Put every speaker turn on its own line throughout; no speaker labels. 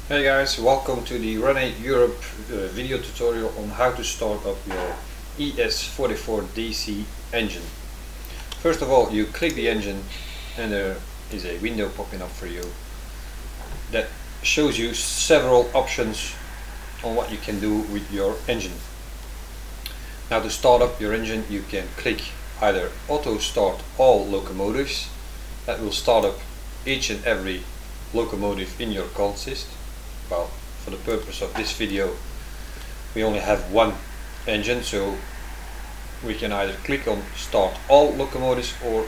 Hey guys, welcome to the Run8 Europe video tutorial on how to start up your ES44DC engine. First of all, you click the engine and there is a window popping up for you that shows you several options on what you can do with your engine. Now, to start up your engine, you can click either auto start all locomotives. That will start up each and every locomotive in your consist. Well, for the purpose of this video we only have one engine, so we can either click on start all locomotives or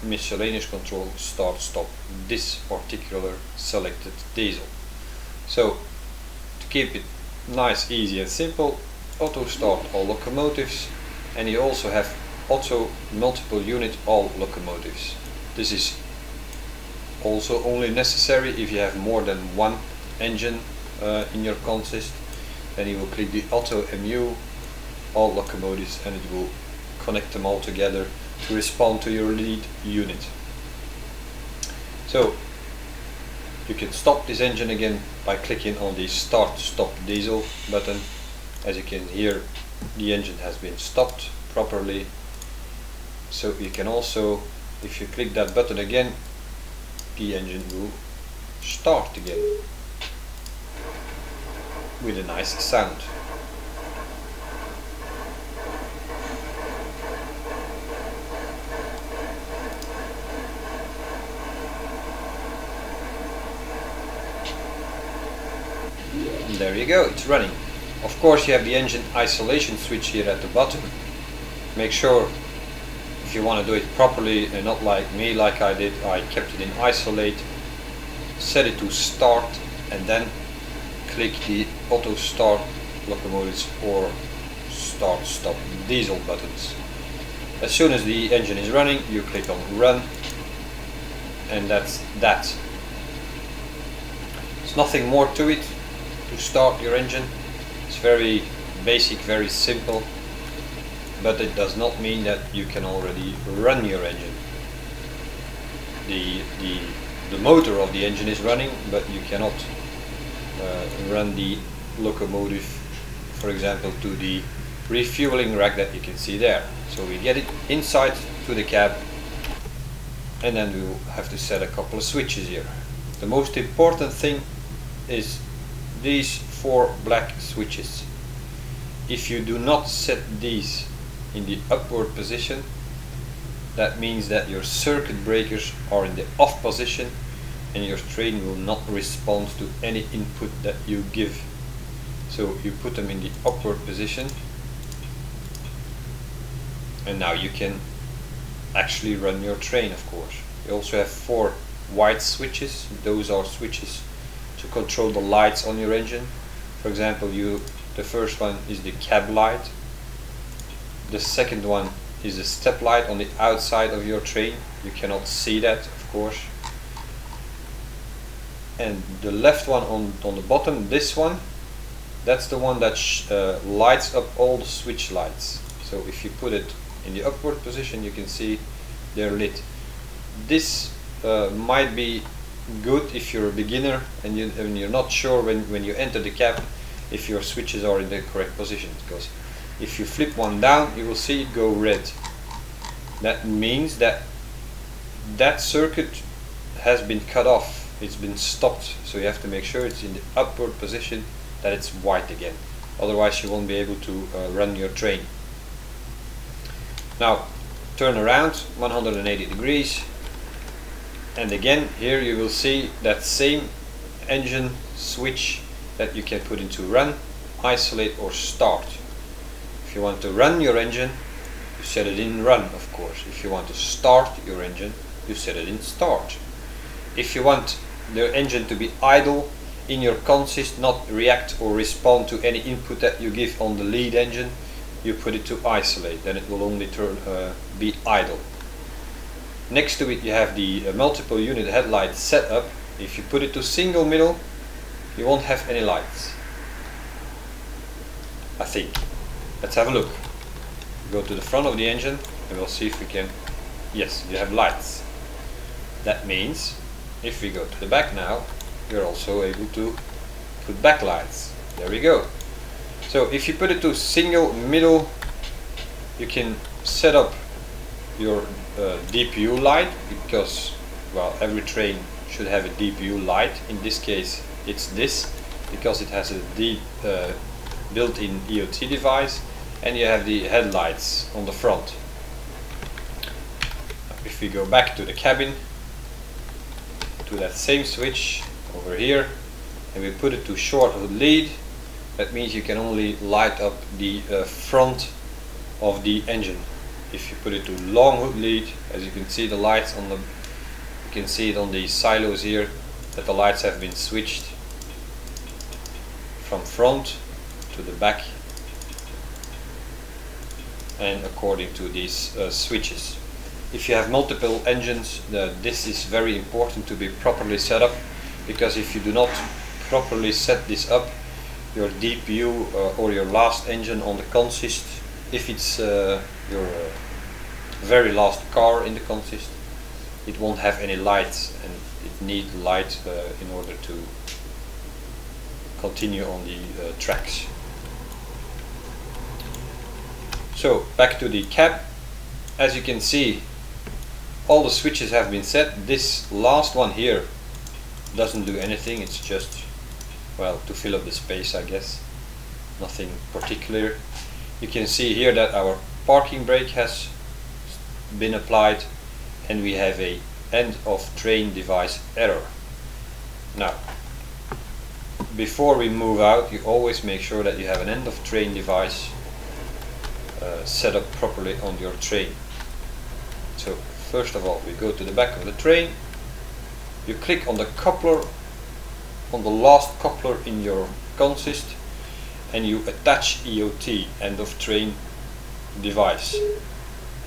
miscellaneous control start stop this particular selected diesel. So to keep it nice, easy and simple, auto start all locomotives, and you also have auto multiple unit all locomotives. This is also only necessary if you have more than one engine in your consist. Then you will click the auto mu all locomotives and it will connect them all together to respond to your lead unit. So you can stop this engine again by clicking on the start stop diesel button. As you can hear, the engine has been stopped properly. So you can also, if you click that button again, the engine will start again with a nice sound. And there you go, it's running. Of course, you have the engine isolation switch here at the bottom. Make sure, if you want to do it properly and not like me, like I did, I kept it in isolate, set it to start, and then click the auto start locomotives or start stop diesel buttons. As soon as the engine is running, you click on run, and that's that. There's nothing more to it to start your engine. It's very basic, very simple, but it does not mean that you can already run your engine. The motor of the engine is running, but you cannot run the locomotive, for example, to the refueling rack that you can see there. So we get it inside to the cab, and then we will have to set a couple of switches here. The most important thing is these 4 black switches. If you do not set these in the upward position, that means that your circuit breakers are in the off position and your train will not respond to any input that you give. So you put them in the upward position, and now you can actually run your train, of course. You also have 4 white switches. Those are switches to control the lights on your engine. For example, the first one is the cab light. The second one is the step light on the outside of your train. You cannot see that, of course. And the left one on the bottom, this one, that's the one that lights up all the switch lights. So if you put it in the upward position, you can see they're lit. This might be good if you're a beginner and you're not sure when you enter the cab if your switches are in the correct position, because if you flip one down, you will see it go red. That means that that circuit has been cut off. It's been stopped, so you have to make sure it's in the upward position, that it's white again. Otherwise you won't be able to run your train. Now turn around 180 degrees, and again here you will see that same engine switch that you can put into run, isolate or start. If you want to run your engine, you set it in run, of course. If you want to start your engine, you set it in start. If you want the engine to be idle in your consist, not react or respond to any input that you give on the lead engine, you put it to isolate, then it will only be idle. Next to it you have the multiple unit headlight setup. If you put it to single middle, you won't have any lights, I think. Let's have a look. Go to the front of the engine and we'll see if we can. Yes, you have lights. That means if we go to the back now, you're also able to put backlights. There we go. So if you put it to single middle, you can set up your DPU light, because, well, every train should have a DPU light. In this case it's this, because it has a built-in EOT device, and you have the headlights on the front. If we go back to the cabin, to that same switch over here, and we put it to short hood lead, that means you can only light up the front of the engine. If you put it to long hood lead, as you can see the lights on the, you can see it on the silos here, that the lights have been switched from front to the back, and according to these switches. If you have multiple engines, this is very important to be properly set up, because if you do not properly set this up, your DPU or your last engine on the consist, if it's your very last car in the consist, it won't have any lights, and it needs light in order to continue on the tracks. So back to the cab. As you can see, all the switches have been set. This last one here doesn't do anything, it's just, well, to fill up the space, I guess. Nothing particular. You can see here that our parking brake has been applied, and we have a end of train device error. Now, before we move out, you always make sure that you have an end of train device set up properly on your train. So first of all, we go to the back of the train, you click on the coupler, on the last coupler in your consist, and you attach EOT, end of train device.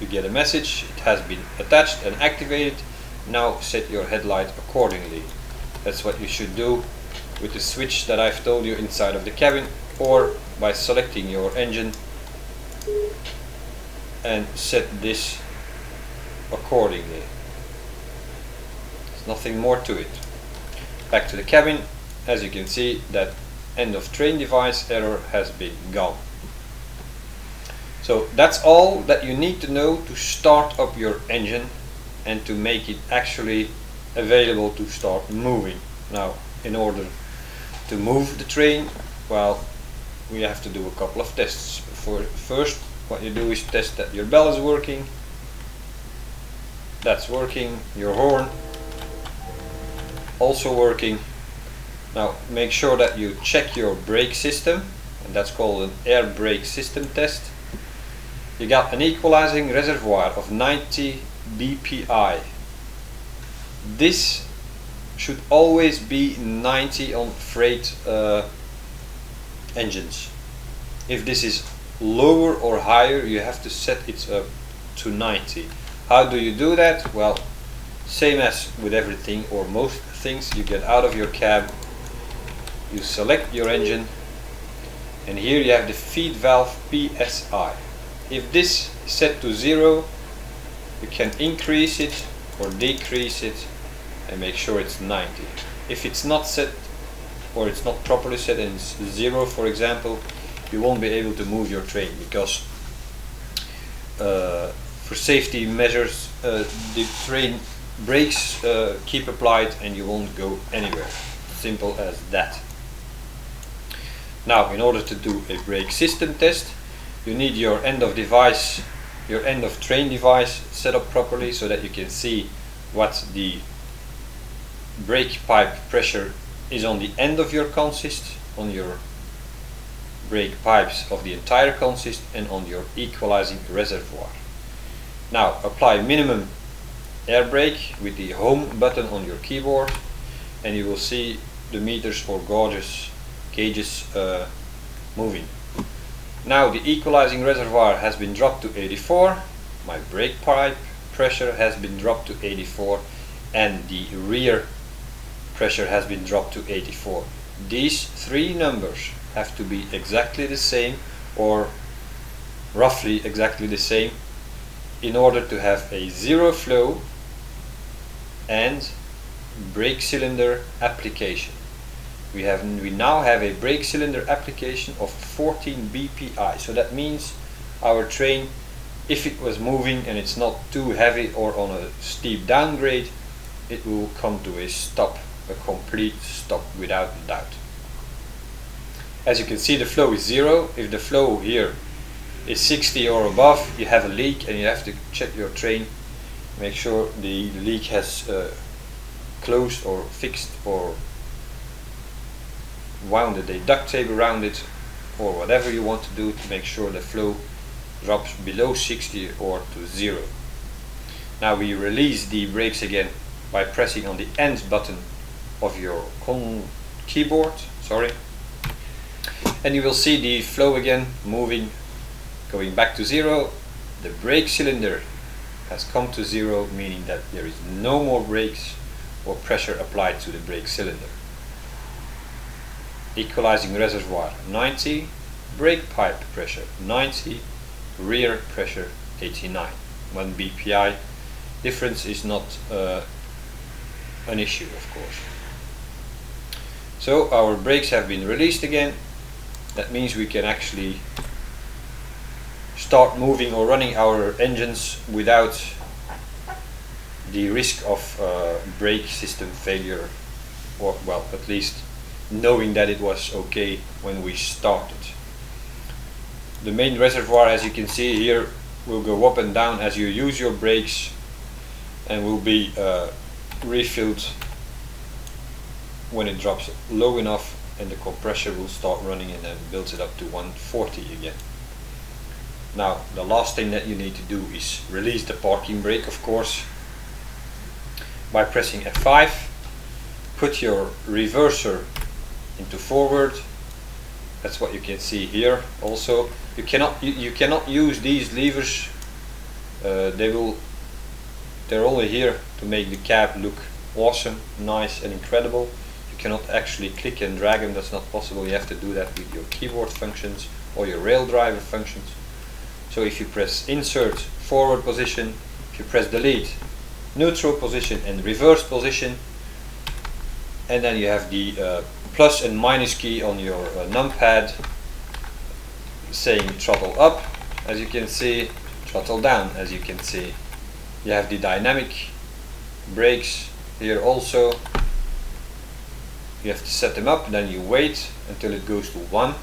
You get a message, it has been attached and activated. Now set your headlight accordingly. That's what you should do with the switch that I've told you inside of the cabin, or by selecting your engine and set this accordingly. There's nothing more to it. Back to the cabin. As you can see, that end of train device error has been gone. So that's all that you need to know to start up your engine and to make it actually available to start moving. Now, in order to move the train, well, we have to do a couple of tests. First, what you do is test that your bell is working. That's working. Your horn also working. Now make sure that you check your brake system, and that's called an air brake system test. You got an equalizing reservoir of 90 BPI. This should always be 90 on freight engines. If this is lower or higher, you have to set it up to 90. How do you do that? Well, same as with everything or most things, you get out of your cab, you select your engine, and here you have the feed valve PSI. If this is set to 0, you can increase it or decrease it and make sure it's 90. If it's not set, or it's not properly set and it's 0, for example, you won't be able to move your train, because for safety measures the train brakes keep applied and you won't go anywhere. Simple as that. Now, in order to do a brake system test, you need your end of device, your end of train device set up properly so that you can see what the brake pipe pressure is on the end of your consist, on your brake pipes of the entire consist, and on your equalizing reservoir. Now apply minimum air brake with the home button on your keyboard, and you will see the meters or gauges moving. Now the equalizing reservoir has been dropped to 84, my brake pipe pressure has been dropped to 84, and the rear pressure has been dropped to 84. These three numbers have to be exactly the same, or roughly exactly the same, in order to have a zero flow and brake cylinder application. we now have a brake cylinder application of 14 BPI. So that means our train, if it was moving and it's not too heavy or on a steep downgrade, it will come to a stop, a complete stop without doubt. As you can see, the flow is 0. If the flow here is 60 or above, you have a leak and you have to check your train, make sure the leak has closed or fixed or wounded a duct tape around it, or whatever you want to do to make sure the flow drops below 60 or to 0. Now we release the brakes again by pressing on the end button of your keyboard, and you will see the flow again moving, going back to 0. The brake cylinder has come to 0, meaning that there is no more brakes or pressure applied to the brake cylinder. Equalizing reservoir 90, brake pipe pressure 90, rear pressure 89. 1 BPI difference is not an issue, of course. So our brakes have been released again. That means we can actually start moving or running our engines without the risk of brake system failure, or well, at least knowing that it was okay when we started. The main reservoir, as you can see here, will go up and down as you use your brakes, and will be refilled when it drops low enough, and the compressor will start running and then builds it up to 140 again. Now the last thing that you need to do is release the parking brake, of course, by pressing F5. Put your reverser into forward. That's what you can see here. Also, you cannot use these levers. They're only here to make the cab look awesome, nice and incredible. You cannot actually click and drag them. That's not possible. You have to do that with your keyboard functions or your rail driver functions. So if you press insert forward position, if you press delete neutral position and reverse position, and then you have the plus and minus key on your numpad saying throttle up, as you can see, throttle down, as you can see. You have the dynamic brakes here also. You have to set them up, then you wait until it goes to 1. As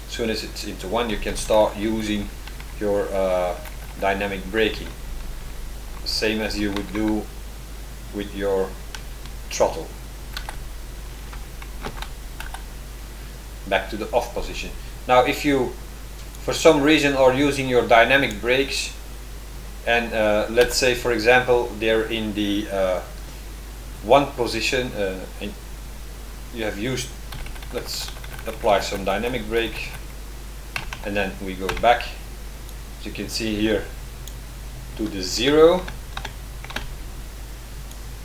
soon as it's into 1, you can start using your dynamic braking, same as you would do with your throttle. Back to the off position. Now if you for some reason are using your dynamic brakes and let's say for example they're in the 1 position and you have used, let's apply some dynamic brake and then we go back, as you can see here, to the 0,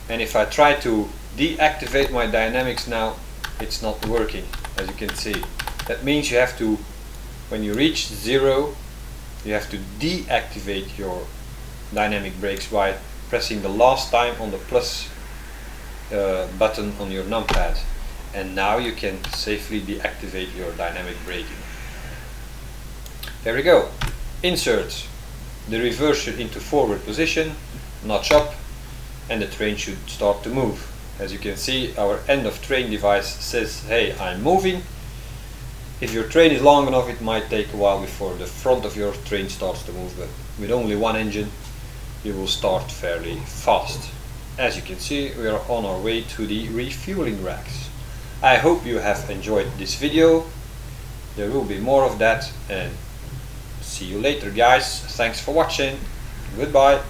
and if I try to deactivate my dynamics now, it's not working, as you can see. That means you have to, when you reach 0, you have to deactivate your dynamic brakes by pressing the last time on the plus button on your numpad, and now you can safely deactivate your dynamic braking. There we go. Insert the reverser into forward position, notch up, and the train should start to move. As you can see, our end of train device says, hey, I'm moving. If your train is long enough, it might take a while before the front of your train starts to move, but with only 1 engine you will start fairly fast. As you can see, we are on our way to the refueling racks. I hope you have enjoyed this video. There will be more of that, and see you later guys. Thanks for watching. Goodbye.